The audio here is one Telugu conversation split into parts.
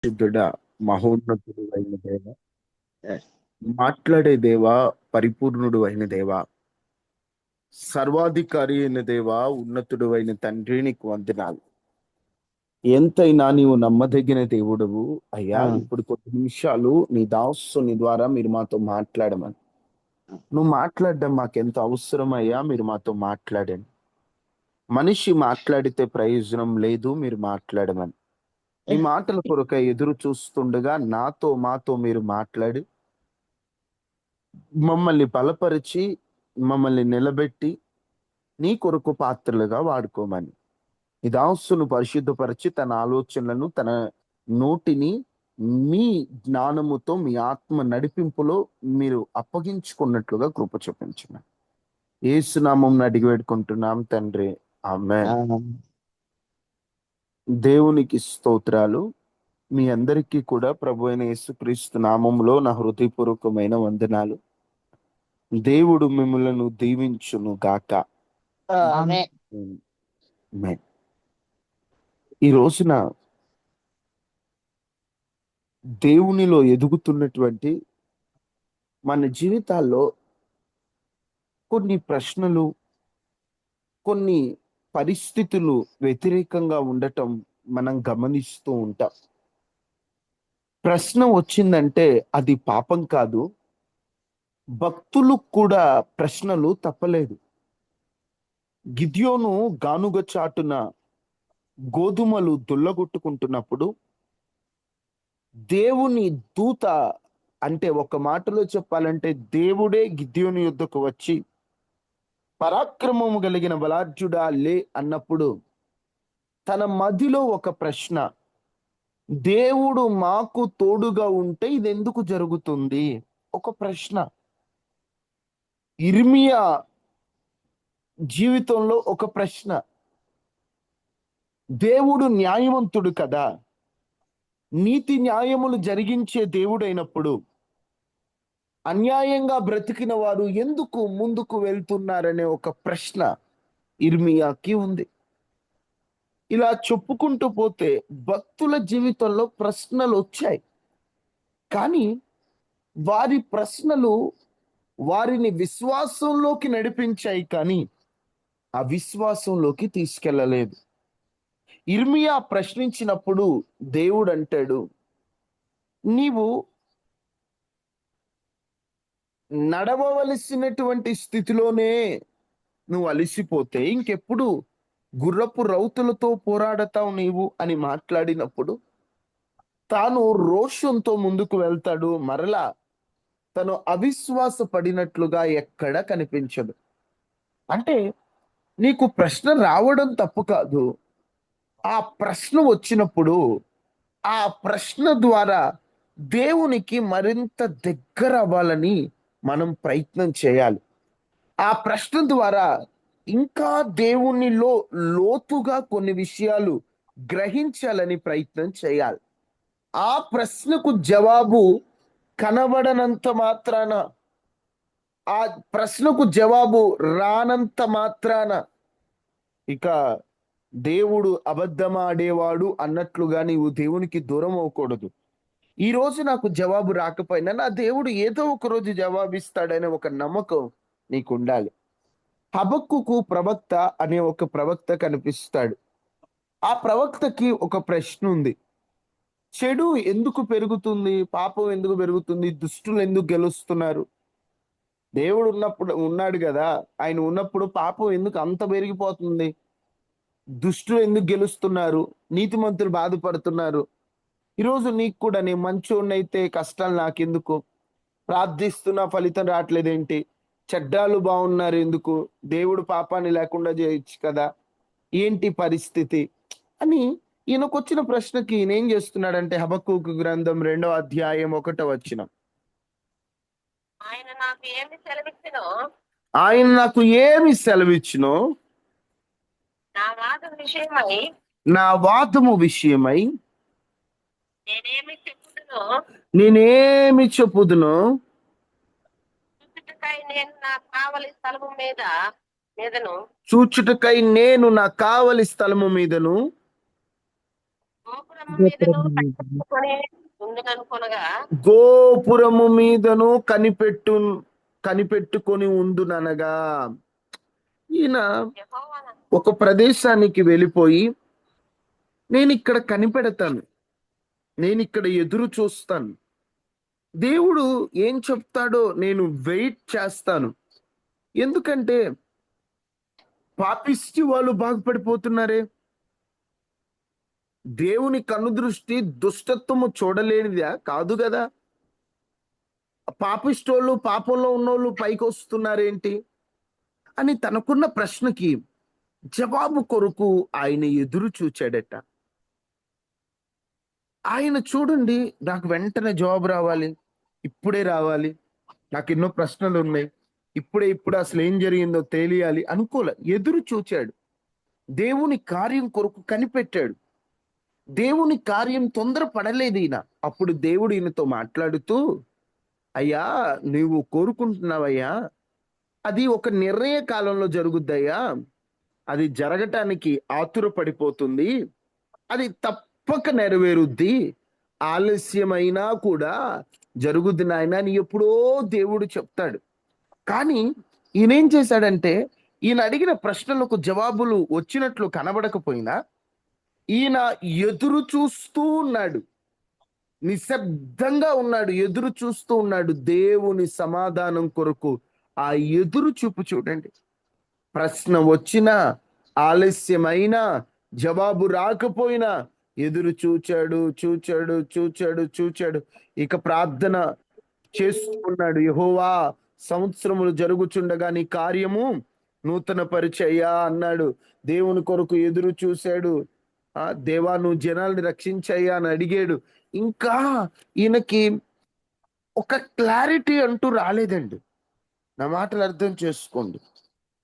పరిశుద్ధుడా, మహోన్నతుడు అయిన దేవ, Yes. మాట్లాడే దేవా, పరిపూర్ణుడు అయిన దేవా, సర్వాధికారి అయిన దేవా, ఉన్నతుడు అయిన తండ్రి, నీకు వందనాలు. ఎంతైనా నీవు నమ్మదగిన దేవుడవు అయ్యా. అవును. ఇప్పుడు కొద్ది నిమిషాలు నీ దాసుని ద్వారా మీరు మాతో మాట్లాడమని. నువ్వు మాట్లాడడం మాకెంత అవసరం అయ్యా, మీరు మాతో మాట్లాడండి. మనిషి మాట్లాడితే ప్రయోజనం లేదు, మీరు మాట్లాడమని. నీ మాటల కొరకై ఎదురు చూస్తుండగా మాతో మీరు మాట్లాడి మమ్మల్ని బలపరిచి, మమ్మల్ని నిలబెట్టి నీ కొరకు పాత్రలుగా వాడుకోమని. ఈ దాసును పరిశుద్ధపరిచి తన ఆలోచనలను, తన నోటిని మీ జ్ఞానముతో, మీ ఆత్మ నడిపింపులో మీరు అప్పగించుకున్నట్లుగా కృప చూపించమని యేసునామం అడిగి వేడుకుంటున్నాం తండ్రి, ఆమేన్. Amen. దేవునికి స్తోత్రాలు. మీ అందరికీ కూడా ప్రభు అయిన యేసుక్రీస్తు నామంలో నా హృదయపూర్వకమైన వందనాలు. దేవుడు మిమ్మలను దీవించును గాక. Amen. ఆమేన్. ఈ రోజున దేవునిలో ఎదుగుతున్నటువంటి మన జీవితాల్లో కొన్ని ప్రశ్నలు, కొన్ని పరిస్థితులు వ్యతిరేకంగా ఉండటం మనం గమనిస్తూ ఉంటాం. ప్రశ్న వచ్చిందంటే అది పాపం కాదు. భక్తులకు కూడా ప్రశ్నలు తప్పలేదు. గిద్యోను గానుగ చాటున గోధుమలు దుల్లగొట్టుకుంటున్నప్పుడు దేవుని దూత, అంటే ఒక మాటలో చెప్పాలంటే దేవుడే గిద్యోను యుద్ధకు వచ్చి పరాక్రమము కలిగిన బలాఢ్యుడా లే అన్నప్పుడు తన మదిలో ఒక ప్రశ్న, దేవుడు మాకు తోడుగా ఉంటే ఇది ఎందుకు జరుగుతుంది? ఒక ప్రశ్న. ఇర్మియా జీవితంలో ఒక ప్రశ్న. దేవుడు న్యాయవంతుడు కదా, నీతి న్యాయములు జరిగించే దేవుడైనప్పుడు అన్యాయంగా బ్రతికిన వారు ఎందుకు ముందుకు వెళ్తున్నారనే ఒక ప్రశ్న ఇర్మియాకి ఉంది. ఇలా చెప్పుకుంటూ పోతే భక్తుల జీవితంలో ప్రశ్నలు వచ్చాయి. కానీ వారి ప్రశ్నలు వారిని విశ్వాసంలోకి నడిపించాయి, కానీ ఆ విశ్వాసంలోకి తీసుకెళ్ళలేదు. ఇర్మియా ప్రశ్నించినప్పుడు దేవుడు అంటాడు, నీవు నడవవలసినటువంటి స్థితిలోనే నువ్వు అలసిపోతే ఇంకెప్పుడు గుర్రపు రౌతులతో పోరాడతావు నీవు అని మాట్లాడినప్పుడు తాను రోషంతో ముందుకు వెళ్తాడు. మరలా తను అవిశ్వాస పడినట్లుగా ఎక్కడ కనిపించదు. అంటే నీకు ప్రశ్న రావడం తప్పు కాదు. ఆ ప్రశ్న వచ్చినప్పుడు ఆ ప్రశ్న ద్వారా దేవునికి మరింత దగ్గర అవ్వాలని మనం ప్రయత్నం చేయాలి. ఆ ప్రశ్న ద్వారా ఇంకా దేవునిలో లోతుగా కొన్ని విషయాలు గ్రహించాలని ప్రయత్నం చేయాలి. ఆ ప్రశ్నకు జవాబు కనబడనంత మాత్రాన, ఆ ప్రశ్నకు జవాబు రానంత మాత్రాన ఇక దేవుడు అబద్ధమాడేవాడు అన్నట్లుగా నీవు దేవునికి దూరం అవ్వకూడదు. ఈ రోజు నాకు జవాబు రాకపోయినా నా దేవుడు ఏదో ఒక రోజు జవాబిస్తాడనే ఒక నమ్మకం నీకు ఉండాలి. హబక్కుకు ప్రవక్త అనే ఒక ప్రవక్త కనిపిస్తాడు. ఆ ప్రవక్తకి ఒక ప్రశ్న ఉంది. చెడు ఎందుకు పెరుగుతుంది? పాపం ఎందుకు పెరుగుతుంది? దుష్టులు ఎందుకు గెలుస్తున్నారు? దేవుడు ఉన్నాడు కదా, ఆయన ఉన్నప్పుడు పాపం ఎందుకు అంత పెరిగిపోతుంది? దుష్టులు ఎందుకు గెలుస్తున్నారు? నీతిమంతులు బాధపడుతున్నారు. ఈరోజు నీకు కూడా, నేను మంచోడినైతే కష్టాలు నాకెందుకు? ప్రార్థిస్తున్నా ఫలితం రావట్లేదేంటి? చెడ్డాలు బాగున్నారు ఎందుకు? దేవుడు పాపాన్ని లేకుండా చేయొచ్చు కదా, ఏంటి పరిస్థితి అని ఈయనకొచ్చిన ప్రశ్నకి ఈయన ఏం చేస్తున్నాడంటే హబక్కూకు గ్రంథం 2వ అధ్యాయం 1వ వచనం, ఆయన నాకు ఏమి సెలవిచ్చినో ఆయన నాకు ఏమి సెలవిచ్చినో నా వాదం విషయమై నా వాదము విషయమై నేనేమి చెప్పుదునో నేనేమి చెప్పుదునో చూచుటకై నేను నా కావలి స్థలము మీదను చూచుటకై నేను నా కావలి స్థలము మీదను గోపురము మీదను కనిపెట్టుకొని ఉండుననుకొనగా గోపురము మీదను కనిపెట్టుకొని ఉండుననగా, ఈయన యెహోవా ఒక ప్రదేశానికి వెళ్ళిపోయి, నేను ఇక్కడ కనిపెడతాను, నేను ఇక్కడ ఎదురు చూస్తాను, దేవుడు ఏం చెప్తాడో నేను వెయిట్ చేస్తాను. ఎందుకంటే పాపిష్టి వాళ్ళు బాగుపడిపోతున్నారే. దేవుని కనుదృష్టి దుష్టత్వము చూడలేనిదా కాదు కదా. పాపిష్టోళ్ళు, పాపంలో ఉన్నోళ్ళు పైకి వస్తున్నారేంటి అని తనకున్న ప్రశ్నకి జవాబు కొరకు ఆయన ఎదురు చూచాడట. ఆయన చూడండి, నాకు వెంటనే జవాబు రావాలి, ఇప్పుడే రావాలి, నాకు ఎన్నో ప్రశ్నలు ఉన్నాయి, ఇప్పుడు అసలు ఏం జరిగిందో తెలియాలి అనుకోలే. ఎదురు చూచాడు, దేవుని కార్యం కొరకు కనిపెట్టాడు. దేవుని కార్యం తొందర పడలేదు ఈయన. అప్పుడు దేవుడు ఈయనతో మాట్లాడుతూ, అయ్యా నువ్వు కోరుకుంటున్నావయ్యా, అది ఒక నిర్ణయ కాలంలో జరుగుద్దయ్యా, అది జరగటానికి ఆతురపడిపోతుంది, అది తప్పక నెరవేరుద్ది, ఆలస్యమైనా కూడా జరుగుద్ది నాయన అని ఎప్పుడో దేవుడు చెప్తాడు. కానీ ఈయన ఏం చేశాడంటే, ఈయన అడిగిన ప్రశ్నలకు జవాబులు వచ్చినట్లు కనబడకపోయినా ఈయన ఎదురు చూస్తూ ఉన్నాడు, నిశ్శబ్దంగా ఉన్నాడు, ఎదురు చూస్తూ ఉన్నాడు దేవుని సమాధానం కొరకు. ఆ ఎదురు చూపు చూడండి. ప్రశ్న వచ్చినా, ఆలస్యమైనా, జవాబు రాకపోయినా ఎదురు చూచాడు, చూచాడు, చూచాడు, చూచాడు. ఇక ప్రార్థన చేస్తూ ఉన్నాడు, యెహోవా సంవత్సరములు జరుగుచుండగా నీ కార్యము నూతన పరిచయ్యా అన్నాడు. దేవుని కొరకు ఎదురు చూశాడు. దేవా నువ్వు జనాల్ని రక్షించయ్యా అని అడిగాడు. ఇంకా ఈయనకి ఒక క్లారిటీ అంటూ రాలేదండి. నా మాటలు అర్థం చేసుకోండి.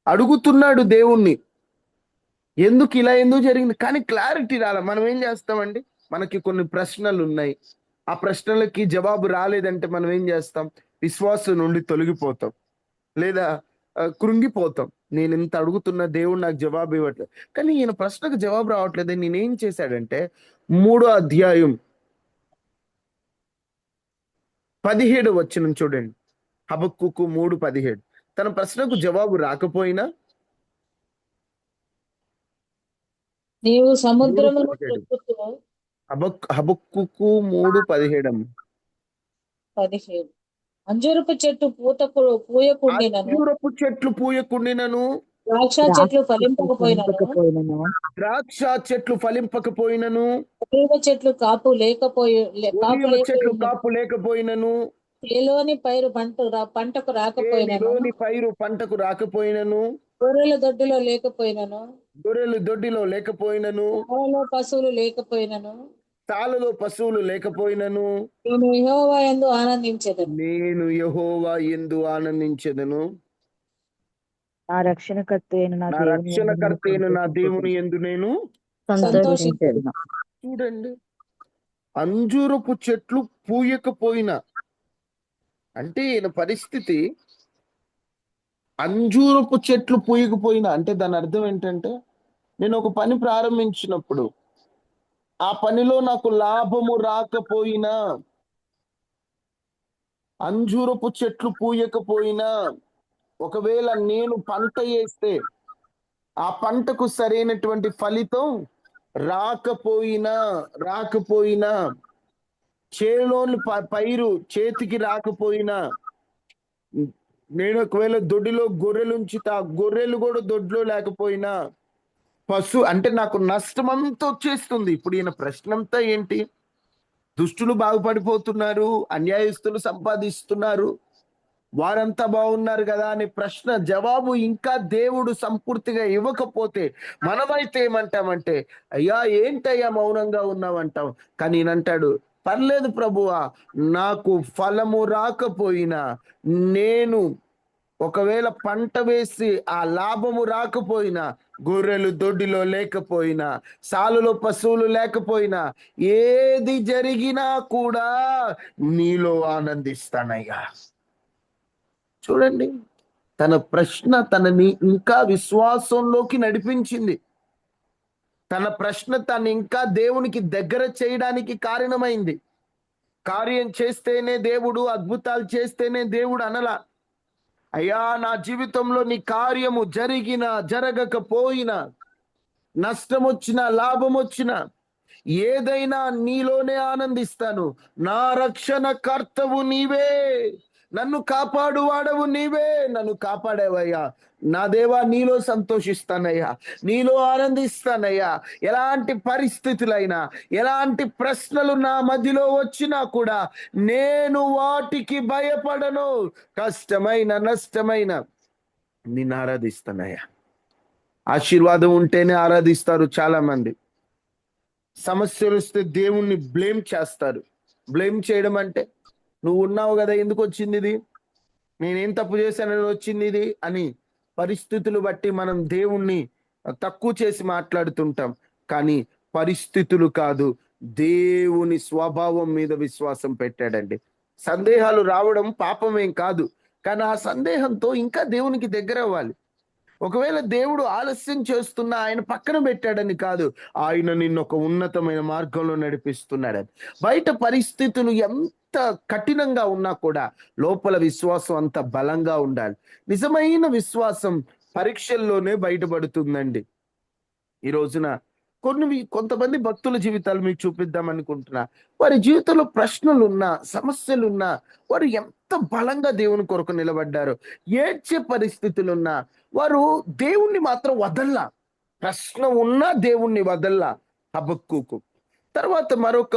అడుగుతున్నాడు దేవుణ్ణి, ఎందుకు జరిగింది, కానీ క్లారిటీ రాలే. మనం ఏం చేస్తామండి, మనకి కొన్ని ప్రశ్నలు ఉన్నాయి, ఆ ప్రశ్నలకి జవాబు రాలేదంటే మనం ఏం చేస్తాం, విశ్వాసం నుండి తొలగిపోతాం, లేదా కృంగిపోతాం. నేను ఇంత అడుగుతున్న దేవుడు నాకు జవాబు ఇవ్వట్లేదు. కానీ ఈయన ప్రశ్నకు జవాబు రావట్లేదు. నేనేం చేశాడంటే 3వ అధ్యాయం 17వ వచనం చూడండి. హబక్కూకు 3:17. తన ప్రశ్నకు జవాబు రాకపోయినా నీవు సముద్రమును 3:17. చెప్పుతూ హబక్కూకు 3:17. 17 అంజూరపు చెట్టు పూయకుండినను, అంజూరపు చెట్లు పూయకుండినను, ద్రాక్ష చెట్లు ఫలింపకపోయినను, ద్రాక్ష చెట్లు ఫలింపకపోయినను, ఒలీవ చెట్లు కాపు ఒలీవ చెట్లు కాపు లేకపోయినను, చేలోని పైరు పంటకు రాకపోయినను, చేలోని పైరు పంటకు రాకపోయినను, గొర్రెల దొడ్డిలో లేకపోయినను, గొర్రెలు దొడ్డిలో లేకపోయినను, తాళలో పశువులు లేకపోయినను, తాళలో పశువులు లేకపోయినను, నేను యెహోవా యందు ఆనందించెదను. నేను యెహోవా యందు ఆనందించెదను. నా రక్షణకర్త అయిన నా రక్షణకర్త అయిన నా దేవుని యందు నేను సంతోషించెదను. చూడండి, అంజూరపు చెట్లు పూయకపోయినా అంటే ఈయన పరిస్థితి, అంజూరపు చెట్లు పూయకపోయినా అంటే దాని అర్థం ఏంటంటే, నేను ఒక పని ప్రారంభించినప్పుడు ఆ పనిలో నాకు లాభము రాకపోయినా, అంజూరపు చెట్లు పూయకపోయినా, ఒకవేళ నేను పంట వేస్తే ఆ పంటకు సరైనటువంటి ఫలితం రాకపోయినా, చేలోని పైరు చేతికి రాకపోయినా, నేను ఒకవేళ దొడ్డిలో గొర్రెలు ఉంచితే ఆ గొర్రెలు కూడా దొడ్లో లేకపోయినా, అంటే నాకు నష్టం అంతా వచ్చేస్తుంది. ఇప్పుడు ఈయన ప్రశ్న అంతా ఏంటి, దుష్టులు బాగుపడిపోతున్నారు, అన్యాయస్తులు సంపాదిస్తున్నారు, వారంతా బాగున్నారు కదా అనే ప్రశ్న జవాబు ఇంకా దేవుడు సంపూర్తిగా ఇవ్వకపోతే మనమైతే ఏమంటామంటే, అయ్యా ఏంటయ్యా మౌనంగా ఉన్నామంటాం. కానీ ఈయనంటాడు, పర్లేదు ప్రభువా, నాకు ఫలము రాకపోయినా, నేను ఒకవేళ పంట వేసి ఆ లాభము రాకపోయినా, గొర్రెలు దొడ్డిలో లేకపోయినా, సాలులో పశువులు లేకపోయినా, ఏది జరిగినా కూడా నీలో ఆనందిస్తానయ్యా. చూడండి, తన ప్రశ్న తనని ఇంకా విశ్వాసంలోకి నడిపించింది. తన ప్రశ్న తను ఇంకా దేవునికి దగ్గర చేయడానికి కారణమైంది. కార్యం చేస్తేనే దేవుడు, అద్భుతాలు చేస్తేనే దేవుడు అనలా. అయ్యా, నా జీవితంలో నీ కార్యము జరిగినా జరగకపోయినా, నష్టం వచ్చినా లాభం వచ్చినా, ఏదైనా నీలోనే ఆనందిస్తాను. నా రక్షణ కర్తవు నీవే, నన్ను కాపాడు వాడవు నీవే. నన్ను కాపాడేవయ్యా నా దేవా, నీలో సంతోషిస్తానయ్యా, నీలో ఆనందిస్తానయ్యా. ఎలాంటి పరిస్థితులైనా, ఎలాంటి ప్రశ్నలు నా మధ్యలో వచ్చినా కూడా నేను వాటికి భయపడను. కష్టమైన నష్టమైన నిన్ను ఆరాధిస్తానయ్యా. ఆశీర్వాదం ఉంటేనే ఆరాధిస్తారు చాలా మంది. సమస్యలు వస్తే దేవుణ్ణి బ్లేమ్ చేస్తారు. బ్లేమ్ చేయడం అంటే, నువ్వు ఉన్నావు కదా, ఎందుకు వచ్చింది ఇది, నేనేం తప్పు చేశానని వచ్చింది ఇది అని పరిస్థితులు బట్టి మనం దేవుణ్ణి తక్కువ చేసి మాట్లాడుతుంటాం. కానీ పరిస్థితులు కాదు, దేవుని స్వభావం మీద విశ్వాసం పెట్టాడండి. సందేహాలు రావడం పాపమేం కాదు, కానీ ఆ సందేహంతో ఇంకా దేవునికి దగ్గర అవ్వాలి. ఒకవేళ దేవుడు ఆలస్యం చేస్తున్నా ఆయన పక్కన పెట్టాడని కాదు, ఆయన నిన్ను ఒక ఉన్నతమైన మార్గంలో నడిపిస్తున్నాడని. బయట పరిస్థితులు ఎంత కఠినంగా ఉన్నా కూడా లోపల విశ్వాసం అంత బలంగా ఉండాలి. నిజమైన విశ్వాసం పరీక్షల్లోనే బయటపడుతుందండి. ఈ రోజున కొంతమంది భక్తుల జీవితాలు మీకు చూపిద్దాం అనుకుంటున్నా. వారి జీవితంలో ప్రశ్నలున్నా, సమస్యలున్నా, వారు ఎంత బలంగా దేవుని కొరకు నిలబడ్డారు. ఏడ్చే పరిస్థితులున్నా వారు దేవుణ్ణి మాత్రం వదల్లా. ప్రశ్న ఉన్నా దేవుణ్ణి వదల్లా. హబక్కూకు. తర్వాత మరొక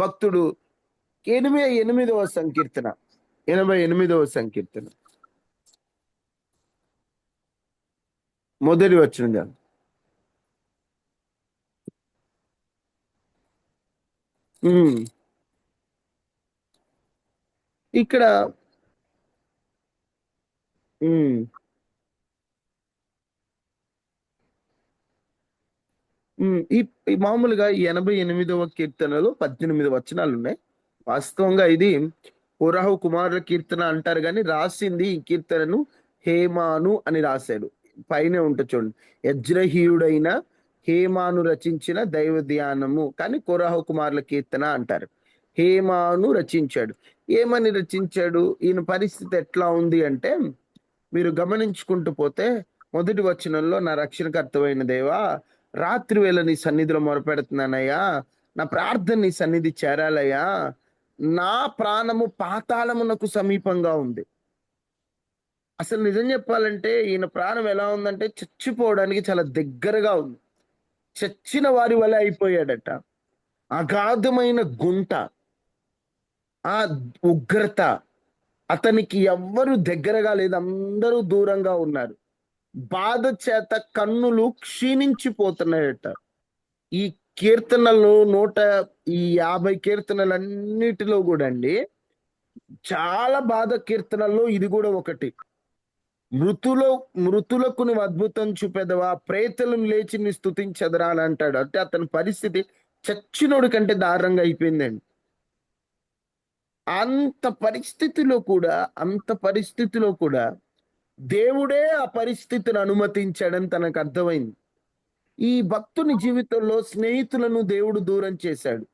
భక్తుడు 88వ సంకీర్తన, 88వ సంకీర్తన మొదటి వచనం. ఇక్కడ మామూలుగా 88వ కీర్తనలో 18 వచనాలు ఉన్నాయి. వాస్తవంగా ఇది కోరహు కుమారుల కీర్తన అంటారు, కానీ రాసింది ఈ కీర్తనను హేమాను అని రాశాడు. పైనే ఉంటుంది చూడండి, యజ్రహీయుడైన హేమాను రచించిన దైవ ధ్యానము, కానీ కోరహు కుమారుల కీర్తన అంటారు. హేమాను రచించాడు. ఏమని రచించాడు? ఈయన పరిస్థితి ఎట్లా ఉంది అంటే, మీరు గమనించుకుంటూ పోతే మొదటి వచనంలో, నా రక్షణకర్తవైన దేవా, రాత్రి వేళ నీ సన్నిధిలో మొరపెడుతున్నానయ్యా, నా ప్రార్థన నీ సన్నిధి చేరాలయ్యా, నా ప్రాణము పాతాళమునకు సమీపంగా ఉంది. అసలు నిజం చెప్పాలంటే ఈయన ప్రాణం ఎలా ఉందంటే చచ్చిపోవడానికి చాలా దగ్గరగా ఉంది. చచ్చిన వారి వల్ల అయిపోయాడట. అగాధమైన గుంట, ఆ ఉగ్రత, అతనికి ఎవ్వరు దగ్గరగా లేదు, అందరూ దూరంగా ఉన్నారు. బాధ చేత కన్నులు క్షీణించిపోతున్నాయట. ఈ కీర్తనలు 150 కీర్తనలన్నిటిలో కూడా అండి, చాలా బాధ కీర్తనల్లో ఇది కూడా ఒకటి. మృతులకు నువ్వు అద్భుతం చూపెదవా, ప్రేతలను లేచి నీ స్తుతించదరా అని అంటాడు. అంటే అతని పరిస్థితి చచ్చినోడి కంటే దారుణంగా అయిపోయిందండి. అంత పరిస్థితిలో కూడా దేవుడే ఆ పరిస్థితిని అనుమతించాడని తనకు అర్థమైంది. ఈ భక్తుని జీవితంలో స్నేహితులను దేవుడు దూరం చేశాడు,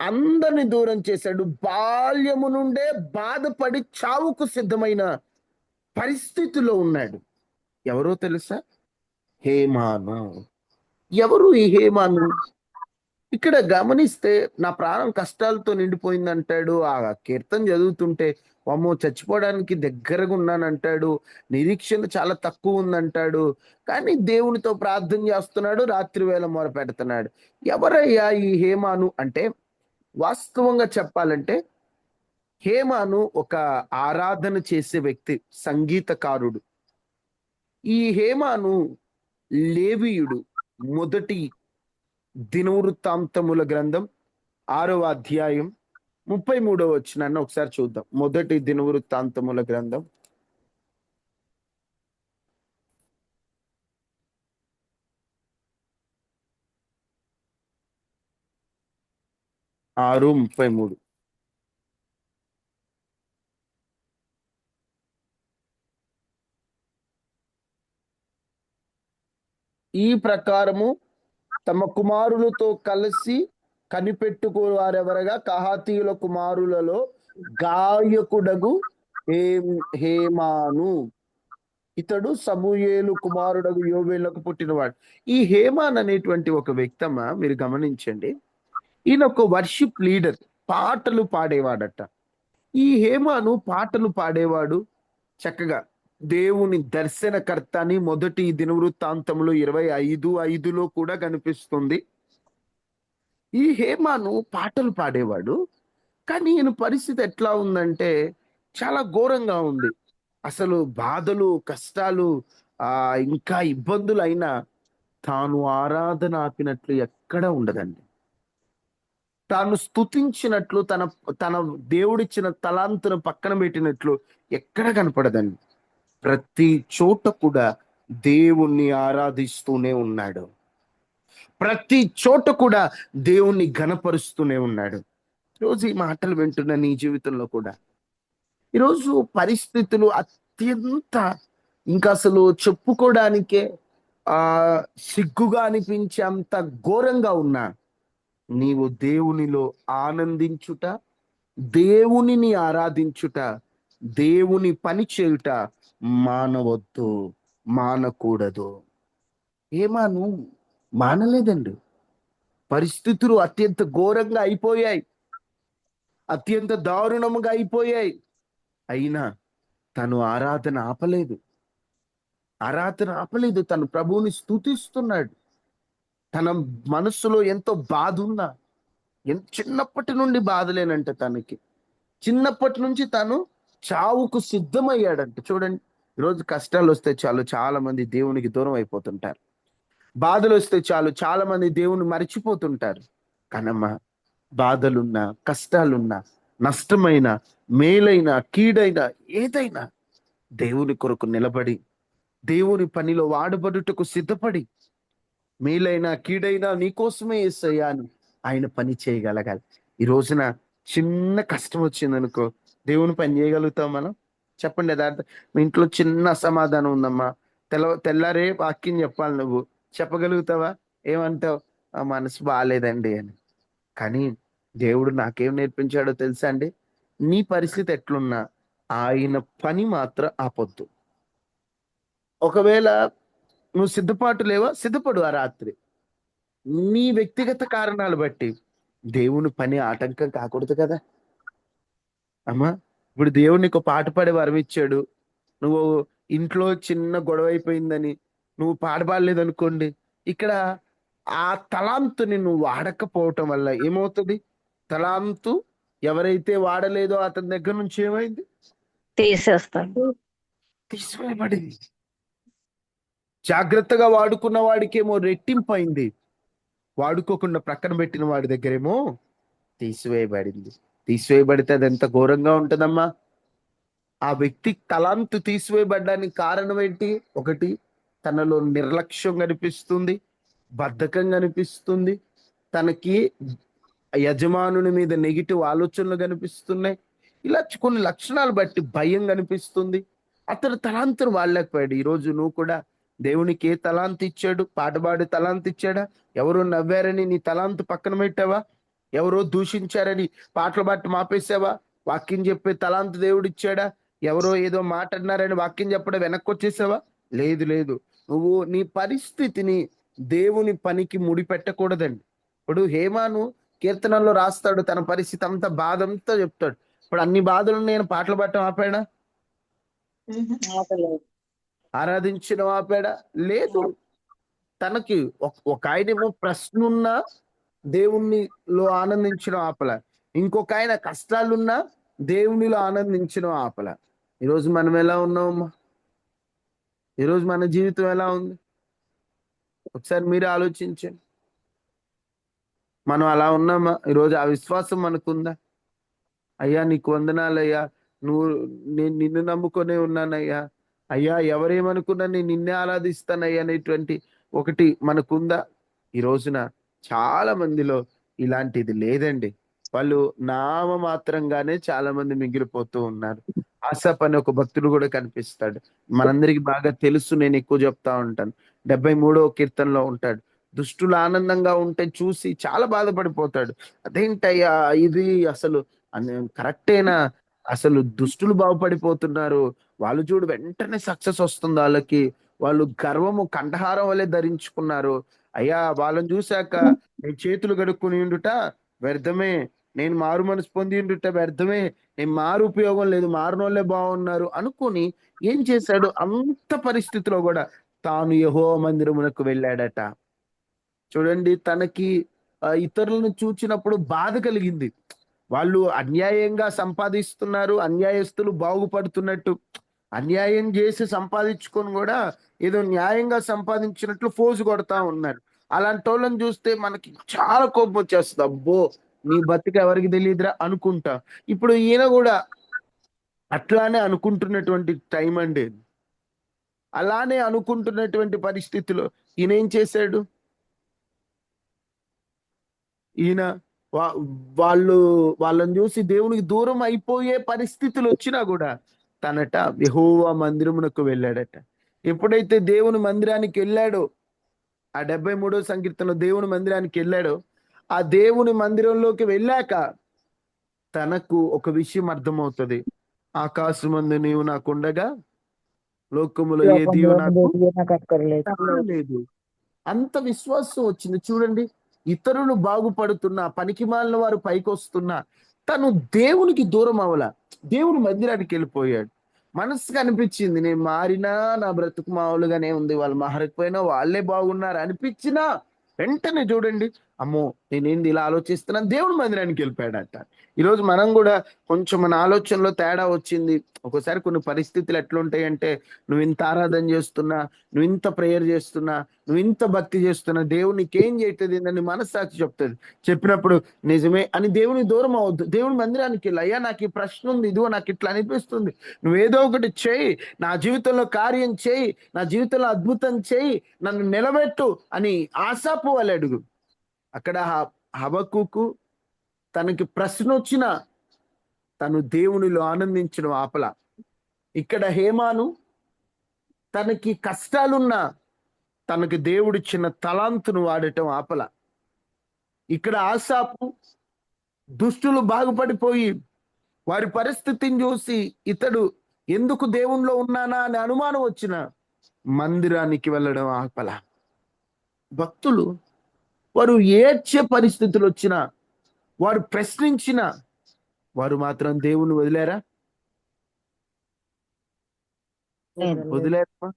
అందరిని దూరం చేశాడు. బాల్యము నుండే బాధపడి చావుకు సిద్ధమైన పరిస్థితిలో ఉన్నాడు. ఎవరో తెలుసా? హేమాను. ఎవరు ఈ హేమాను? ఇక్కడ గమనిస్తే నా ప్రాణం కష్టాలతో నిండిపోయింది అంటాడు. ఆ కీర్తన చదువుతుంటే అమ్మో చచ్చిపోవడానికి దగ్గరగా ఉన్నానంటాడు. నిరీక్షణ చాలా తక్కువ ఉందంటాడు. కానీ దేవునితో ప్రార్థన చేస్తున్నాడు, రాత్రి వేళ మొర పెడుతున్నాడు. ఎవరయ్యా ఈ హేమాను అంటే, వాస్తవంగా చెప్పాలంటే హేమాను ఒక ఆరాధన చేసే వ్యక్తి, సంగీతకారుడు. ఈ హేమాను లేవీయుడు. మొదటి దినవృత్తాంతముల గ్రంథం 6వ అధ్యాయం 33వ వచనాన్ని ఒకసారి చూద్దాం. మొదటి దినవృత్తాంతముల గ్రంథం 6:33. ఈ ప్రకారము తమ కుమారులతో కలిసి కనిపెట్టుకోవారెవరగా కహాతీయుల కుమారులలో గాయకుడగు హేమాను. ఇతడు సమూయేలు కుమారుడగు యోవేలకు పుట్టినవాడు. ఈ హేమాన్ అనేటువంటి ఒక వ్యక్తమ్మ మీరు గమనించండి. ఈయన ఒక వర్షిప్ లీడర్, పాటలు పాడేవాడట. ఈ హేమాను పాటలు పాడేవాడు, చక్కగా దేవుని దర్శనకర్త అని మొదటి దినవృత్తాంతంలో 25:5లో కూడా కనిపిస్తుంది. ఈ హేమాను పాటలు పాడేవాడు, కానీ ఈయన పరిస్థితి ఎట్లా ఉందంటే చాలా ఘోరంగా ఉంది. అసలు బాధలు, కష్టాలు, ఇంకా ఇబ్బందులు అయినా తాను ఆరాధన ఆపినట్లు ఎక్కడ ఉండదండి. తాను స్తుతించినట్లు, తన తన దేవుడిచ్చిన తలాంతును పక్కన పెట్టినట్లు ఎక్కడ కనపడదండి. ప్రతి చోట కూడా దేవుణ్ణి ఆరాధిస్తూనే ఉన్నాడు. ప్రతి చోట కూడా దేవుణ్ణి ఘనపరుస్తూనే ఉన్నాడు. ఈరోజు ఈ మాటలు వింటున్న నీ జీవితంలో కూడా ఈరోజు పరిస్థితులు అత్యంత ఇంకా అసలు చెప్పుకోవడానికే సిగ్గుగా అనిపించే అంత ఘోరంగా ఉన్నా నీవు దేవునిలో ఆనందించుట, దేవునిని ఆరాధించుట, దేవుని పని చేయుట మానవద్దు, మానకూడదు. ఏమాను మానలేదండి. పరిస్థితులు అత్యంత ఘోరంగా అయిపోయాయి, అత్యంత దారుణముగా అయిపోయాయి. అయినా తను ఆరాధన ఆపలేదు. తను ప్రభువుని స్తుతిస్తున్నాడు. తన మనస్సులో ఎంతో బాధ ఉన్నా, చిన్నప్పటి నుండి బాధలేనంట తనకి. చిన్నప్పటి నుంచి తను చావుకు సిద్ధమయ్యాడంట. చూడండి, ఈరోజు కష్టాలు వస్తే చాలు చాలా మంది దేవునికి దూరం అయిపోతుంటారు. బాధలు వస్తే చాలు చాలా మంది దేవుని మరిచిపోతుంటారు. కనమ్మ, బాధలున్నా, కష్టాలున్నా, నష్టమైన, మేలైన, కీడైన, ఏదైనా దేవుని కొరకు నిలబడి దేవుని పనిలో వాడబడుటకు సిద్ధపడి, మేలైన కీడైనా నీకోసమే యేసయ్యా అని ఆయన పని చేయగలగాలి. ఈ రోజున చిన్న కష్టం వచ్చిందనుకో, దేవుని పని చేయగలుగుతాం మనం? చెప్పండి యథార్థం. మీ ఇంట్లో చిన్న అసమాధానం ఉందమ్మా, తెల్లారే వాక్యం చెప్పాలి, నువ్వు చెప్పగలుగుతావా? ఏమంటావు? ఆ మనసు బాగాలేదండి అని. కానీ దేవుడు నాకేం నేర్పించాడో తెలుసా అండి? నీ పరిస్థితి ఎట్లున్నా ఆయన పని మాత్రం ఆపొద్దు. ఒకవేళ నువ్వు సిద్ధపాటు లేవా, సిద్ధపడు ఆ రాత్రి. నీ వ్యక్తిగత కారణాలు బట్టి దేవుని పని ఆటంకం కాకూడదు కదా అమ్మా. ఇప్పుడు దేవుడు నీకు పాట పాడే వరం ఇచ్చాడు, నువ్వు ఇంట్లో చిన్న గొడవ అయిపోయిందని నువ్వు పాడలేదు అనుకోండి, ఇక్కడ ఆ తలాంతుని నువ్వు వాడకపోవటం వల్ల ఏమవుతుంది? తలాంతు ఎవరైతే వాడలేదో అతని దగ్గర నుంచి ఏమైంది? తీసేస్తాడు, తీసివేయబడింది. జాగ్రత్తగా వాడుకున్న వాడికేమో రెట్టింపు అయింది, వాడుకోకుండా ప్రక్కన పెట్టిన వాడి దగ్గరేమో తీసివేయబడింది. తీసివేయబడితే అది ఎంత ఘోరంగా ఉంటుందమ్మా. ఆ వ్యక్తి తలాంతు తీసివేయబడ్డానికి కారణం ఏంటి? ఒకటి, తనలో నిర్లక్ష్యం కనిపిస్తుంది, బద్ధకం కనిపిస్తుంది, తనకి యజమానుని మీద నెగిటివ్ ఆలోచనలు కనిపిస్తున్నాయి. ఇలా కొన్ని లక్షణాలు బట్టి భయం కనిపిస్తుంది. అతను తలాంతును వాడలేకపోయాడు. ఈరోజు నువ్వు కూడా దేవునికి ఏ తలాంతు ఇచ్చాడు? పాటపాడి తలాంతు ఇచ్చాడా? ఎవరో నవ్వారని నీ తలాంతు పక్కన పెట్టావా? ఎవరో దూషించారని పాటలు బట్టి మాపేసావా? వాక్యం చెప్పే తలాంతు దేవుడు ఇచ్చాడా? ఎవరో ఏదో మాట అన్నారని వాక్యం చెప్పడం వెనక్కి వచ్చేసావా? లేదు లేదు. నువ్వు నీ పరిస్థితిని దేవుని పనికి ముడిపెట్టకూడదండి. ఇప్పుడు హేమాను కీర్తనల్లో రాస్తాడు, తన పరిస్థితి అంతా బాధ అంతా చెప్తాడు. ఇప్పుడు అన్ని బాధలు నేను పాటలు పట్టడం ఆపాడా? ఆరాధించడం ఆపాడా? లేదు. తనకి ఒక ఆయనేమో ప్రశ్నున్నా దేవునిలో ఆనందించడం ఆపల, ఇంకొక ఆయన కష్టాలున్నా దేవునిలో ఆనందించడం ఆపల. ఈరోజు మనం ఎలా ఉన్నామమ్మా? ఈరోజు మన జీవితం ఎలా ఉంది? ఒకసారి మీరు ఆలోచించండి. మనం అలా ఉన్నామా? ఈరోజు ఆ విశ్వాసం మనకుందా? అయ్యా నీకు వందనాలయ్యా, నేను నిన్ను నమ్ముకొనే ఉన్నానయ్యా, అయ్యా ఎవరేమనుకున్నా నేను నిన్నే ఆరాధిస్తానయ్యా అనేటువంటి ఒకటి మనకుందా? ఈ రోజున చాలా మందిలో ఇలాంటిది లేదండి. వాళ్ళు నామమాత్రంగానే చాలా మంది మిగిలిపోతూ ఉన్నారు. ఆసఫ్ అనే ఒక భక్తుడు కూడా కనిపిస్తాడు, మనందరికి బాగా తెలుసు, నేను ఎక్కువ చెప్తా ఉంటాను. 73వ కీర్తనలో ఉంటాడు, దుష్టులు ఆనందంగా ఉంటే చూసి చాలా బాధపడిపోతాడు. అదేంటయ్యా ఇది అసలు కరెక్టేనా? అసలు దుష్టులు బాగుపడిపోతున్నారు, వాళ్ళు చూడు వెంటనే సక్సెస్ వస్తుంది వాళ్ళకి, వాళ్ళు గర్వము కంఠహారం వలె ధరించుకున్నారు. అయ్యా వాళ్ళని చూశాక నేను చేతులు కడుక్కుని ఉండుట వ్యర్థమే, నేను మారు మనసు పొంది ఉండుట వ్యర్థమే, నేను మారు ఉపయోగం లేదు, మారునోళ్ళే బాగున్నారు అనుకుని ఏం చేశాడు? అంత పరిస్థితిలో కూడా తాను యెహోవా మందిరమునకు వెళ్ళాడట. చూడండి, తనకి ఇతరులను చూచినప్పుడు బాధ కలిగింది. వాళ్ళు అన్యాయంగా సంపాదిస్తున్నారు, అన్యాయస్తులు బాగుపడుతున్నట్టు, అన్యాయం చేసి సంపాదించుకొని కూడా ఏదో న్యాయంగా సంపాదించినట్లు ఫోజు కొడతా ఉన్నారు. అలాంటి వాళ్ళని చూస్తే మనకి చాలా కోపం వచ్చేస్తుంది. అబ్బో, నీ బతికి ఎవరికి తెలియదురా అనుకుంటా. ఇప్పుడు ఈయన కూడా అట్లానే అనుకుంటున్నటువంటి టైం అండి. అలానే అనుకుంటున్నటువంటి పరిస్థితిలో ఈయన ఏం చేశాడు? ఈయన వా- వాళ్ళు వాళ్ళని చూసి దేవునికి దూరం అయిపోయే పరిస్థితులు వచ్చినా కూడా తనట యెహోవా మందిరమునకు వెళ్ళాడట. ఎప్పుడైతే దేవుని మందిరానికి వెళ్ళాడో, ఆ 73వ సంకీర్తనలో దేవుని మందిరానికి వెళ్ళాడో, ఆ దేవుని మందిరంలోకి వెళ్ళాక తనకు ఒక విషయం అర్థమవుతుంది. ఆకాశమందు నీవు నాకుండగా లోకములో ఏది లోకంలో నాకు ఉండేది నాకు అక్కర్లేదు. లేదు. అంత విశ్వాసం వచ్చింది. చూడండి, ఇతరులు బాగుపడుతున్నా, పనికి మాలిన వారు పైకి వస్తున్నా, తను దేవునికి దూరం అవల, దేవుని మందిరానికి వెళ్ళిపోయాడు. మనసుకు అనిపించింది, నేను మారినా నా బ్రతుకు మామూలుగానే ఉంది, వాళ్ళు మారకపోయినా వాళ్ళే బాగున్నారు అనిపించినా వెంటనే చూడండి, అమ్మో నేనేంది ఇలా ఆలోచిస్తున్నాను, దేవుని మందిరానికి వెళ్ళిపోయాడట. ఈరోజు మనం కూడా కొంచెం మన ఆలోచనలో తేడా వచ్చింది. ఒకసారి కొన్ని పరిస్థితులు ఎట్లుంటాయంటే, నువ్వు ఇంత ఆరాధన చేస్తున్నా, నువ్వు ఇంత ప్రేయర్ చేస్తున్నా, నువ్వు ఇంత భక్తి చేస్తున్నా, దేవునికి ఏం చేయట్లేదు ఏంటని మనస్సాక్షి చెప్తుంది. చెప్పినప్పుడు నిజమే అని దేవుని దూరం అవద్దు, దేవుని మందిరానికి వెళ్ళి, అయ్యా నాకు ఈ ప్రశ్న ఉంది, ఇదిగో నాకు ఇట్లా అనిపిస్తుంది, నువ్వేదో ఒకటి చేయి, నా జీవితంలో కార్యం చేయి, నా జీవితంలో అద్భుతం చేయి, నన్ను నిలబెట్టు అని ఆశాపోవాలి అడుగు. అక్కడ హబక్కూకు తనకి ప్రశ్న వచ్చిన తను దేవునిలో ఆనందించడం ఆపల. ఇక్కడ హేమాను తనకి కష్టాలున్నా తనకి దేవుడిచ్చిన తలాంతును వాడటం ఆపల. ఇక్కడ ఆసాపు దుష్టులు బాగుపడిపోయి వారి పరిస్థితిని చూసి ఇతడు ఎందుకు దేవుణ్ణిలో ఉన్నానా అనే అనుమానం వచ్చిన మందిరానికి వెళ్ళడం ఆపల. భక్తులు వారు ఏడ్చే పరిస్థితులు వచ్చినా, వారు ప్రశ్నించిన వారు మాత్రం దేవుని వదిలేరా? వదిలేరా?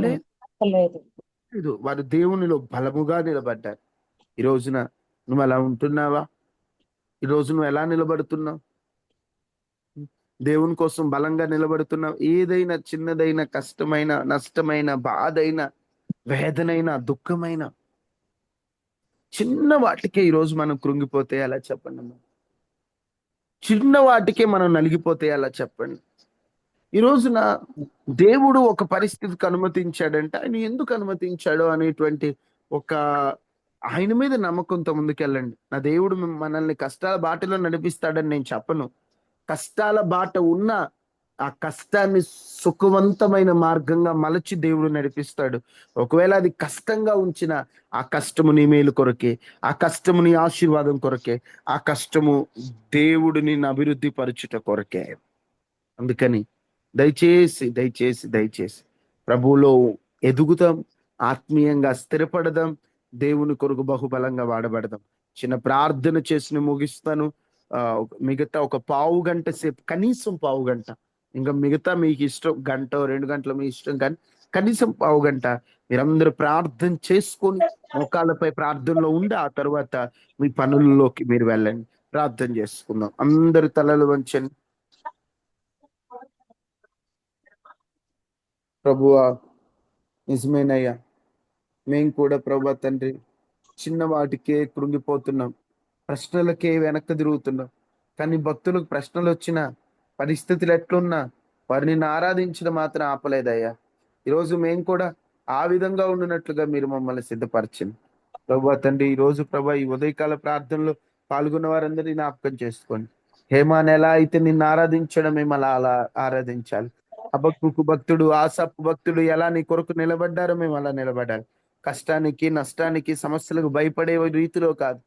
లేదు. లేదు, వారు దేవునిలో బలముగా నిలబడ్డారు. ఈ రోజున నువ్వు అలా ఉంటున్నావా? ఈ రోజు నువ్వు ఎలా నిలబడుతున్నావు? దేవుని కోసం బలంగా నిలబడుతున్నావు? ఏదైనా చిన్నదైన, కష్టమైన, నష్టమైన, బాధైన, వేదనైన, దుఃఖమైన, చిన్న వాటికే ఈరోజు మనం కృంగిపోతే ఎలా చెప్పండి అమ్మా? చిన్న వాటికే మనం నలిగిపోతే ఎలా చెప్పండి? ఈ రోజున దేవుడు ఒక పరిస్థితికి అనుమతించాడంటే ఆయన ఎందుకు అనుమతించాడో అనేటువంటి ఒక ఆయన మీద నమ్మకంతో ముందుకెళ్ళండి. నా దేవుడు మనల్ని కష్టాల బాటలో నడిపిస్తాడని నేను చెప్పను. కష్టాల బాట ఉన్న ఆ కష్టాన్ని సుఖవంతమైన మార్గంగా మలచి దేవుడు నడిపిస్తాడు. ఒకవేళ అది కష్టంగా ఉంచిన ఆ కష్టము నీ మేలు కొరకే, ఆ కష్టము నీ ఆశీర్వాదం కొరకే, ఆ కష్టము దేవుడిని అభివృద్ధి పరచుట కొరకే. అందుకని దయచేసి దయచేసి దయచేసి ప్రభువులో ఎదుగుదాం, ఆత్మీయంగా స్థిరపడదాం, దేవుని కొరకు బహుబలంగా వాడబడదాం. చిన్న ప్రార్థన చేసి ముగిస్తాను. మిగతా ఒక పావు గంట సేపు, కనీసం పావు గంట, ఇంకా మిగతా మీకు ఇష్టం, గంట 2 గంటలు మీ ఇష్టం, కానీ కనీసం పావు గంట మీరందరూ ప్రార్థన చేసుకొని మోకాళ్ళపై ప్రార్థనలో ఉండి ఆ తర్వాత మీ పనుల్లోకి మీరు వెళ్ళండి. ప్రార్థన చేసుకుందాం. అందరు తలలు వంచండి. ప్రభువా, నిజమేనయ్యా, మేము కూడా ప్రభా తండ్రి చిన్న వాటికే కృంగిపోతున్నాం, ప్రశ్నలకే వెనక్కి తిరుగుతున్నాం. కానీ భక్తులకు ప్రశ్నలు వచ్చిన పరిస్థితులు ఎట్లున్నా వారిని ఆరాధించడం మాత్రం ఆపలేదయ్యా. ఈరోజు మేము కూడా ఆ విధంగా ఉండినట్లుగా మీరు మమ్మల్ని సిద్ధపరచండి ప్రభా తండ్రి. ఈరోజు ప్రభా ఈ ఉదయకాల ప్రార్థనలో పాల్గొన్న వారందరినీ జ్ఞాపకం చేసుకోండి. హేమాన్ ఎలా అయితే నిన్ను ఆరాధించడం మేము అలా ఆరాధించాలి. హబక్కూకు భక్తుడు, ఆసాపు భక్తుడు ఎలా నీ కొరకు నిలబడ్డారో మేము అలా నిలబడాలి. కష్టానికి, నష్టానికి, సమస్యలకు భయపడే రీతిలో కాదు,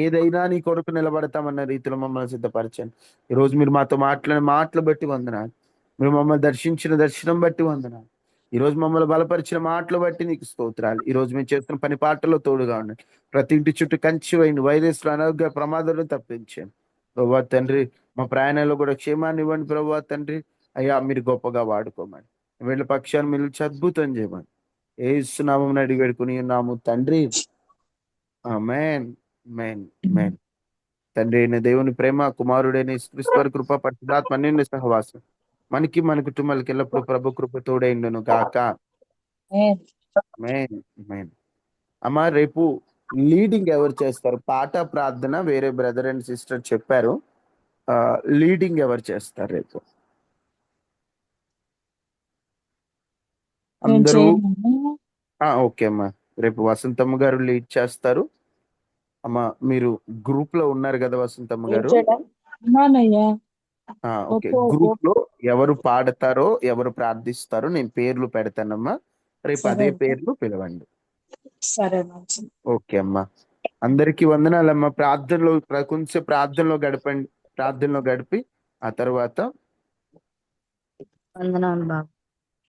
ఏదైనా నీ కొరకు నిలబడతామన్న రీతిలో మమ్మల్ని సిద్ధపరచండి. ఈ రోజు మీరు మాతో మాట్లాడిన మాటలు బట్టి వందనాలు. మీరు మమ్మల్ని దర్శించిన దర్శనం బట్టి వందనాలు. ఈ రోజు మమ్మల్ని బలపరిచిన మాటలు బట్టి నీకు స్తోత్రాలు. ఈ రోజు మేము చేస్తున్న పని పాటల్లో తోడుగా ఉండండి. ప్రతి ఇంటి చుట్టూ కంచి వేయండి. వైరస్లు, అనారోగ్య ప్రమాదాలను తప్పించండి ప్రభువా తండ్రి. మా ప్రయాణాల్లో కూడా క్షేమాన్ని ఇవ్వండి ప్రభువా తండ్రి. అయ్యా మీరు గొప్పగా వాడుకోమని, వీళ్ళ పక్షాన్ని మీరు అద్భుతం చేయమని యేసు నామమున అడిగి వేడుకుని ఉన్నాము తండ్రి. ఆమేన్, ఆమేన్, ఆమేన్. తండ్రి అయిన దేవుని ప్రేమ, కుమారుడైన యేసుక్రీస్తు వారి కృప, పరిశుద్ధాత్మ అన్యోన్య సహవాసం మనకి మన కుటుంబాలకి ఎల్లప్పుడూ ప్రభు కృప తోడైండును గాక. ఆమేన్, ఆమేన్. అమ్మా రేపు లీడింగ్ ఎవరు చేస్తారు? పాట, ప్రార్థన వేరే బ్రదర్ అండ్ సిస్టర్ చెప్పారు. లీడింగ్ ఎవరు చేస్తారు రేపు? నేను అందరూ చేయను. ఓకే అమ్మా. రేపు వసంతమ్మ గారు లీడ్ చేస్తారు. అమ్మా మీరు గ్రూప్ లో ఉన్నారు కదా వసంతమ్మ గారు? ఉన్నానయ్యా. ఓకే. గ్రూప్ లో ఎవరు పాడతారో, ఎవరు ప్రార్థిస్తారో నేను పేర్లు పెడతానమ్మా. రేపు అదే సరే. పేర్లు పిలవండి. సరే మంచిది. ఓకే అమ్మా. అందరికీ వందనాలమ్మా. ప్రార్థనలో కొంచెం ప్రార్థనలో గడపండి. ప్రార్థనలో గడిపి ఆ తర్వాత వందనాలు బాబు.